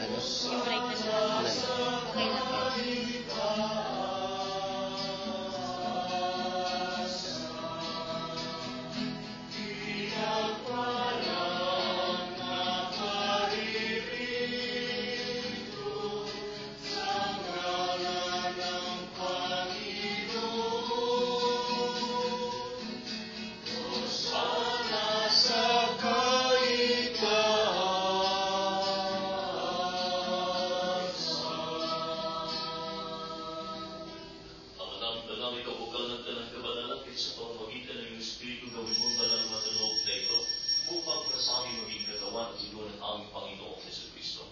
ano? Yung break na siya. Okay lang po. Dalangin ka bukal ng tanang kabanalakit sa pamamagitan ng iyong Espiritu gawin mong banal na manaloob na ito upang para sa aming maging katawan at ilo ng aming Panginoong Jesucristo.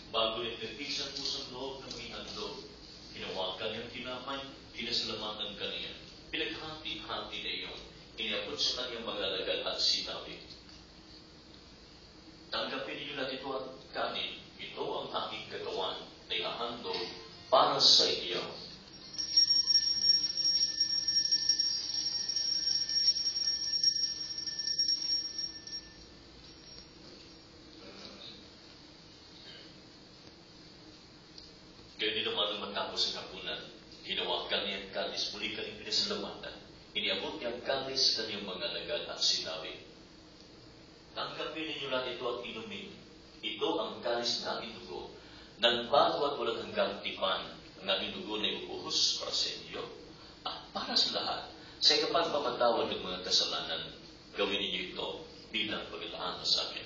Bago nagkakis ang pusang loob na maging handog, hinawakan niyang tinapay, pinasalamatan ka niya, pinaghati-hati na iyon, iniabot sa kanyang mga alagad at sinabi, tanggapin ninyo lahat ito at kanin, ito ang aking katawan na ihahandog para sa iyo. Ganyan naman ang matapos ang hapunan. Hinawakan niya ang kalis, muli kanyang pinasalamatan. Iniabot niya ang kalis sa kanyang mga alagad at sinabi, tanggapin ninyo lahat ito at inumin. Ito ang kalis na aking dugo, nagbago at walang hanggang tipan ang aking dugo na iubuhos para sa inyo at para sa lahat. Sa ikapagpamatawad ng mga kasalanan, gawin ninyo ito bilang paglalaan sa akin.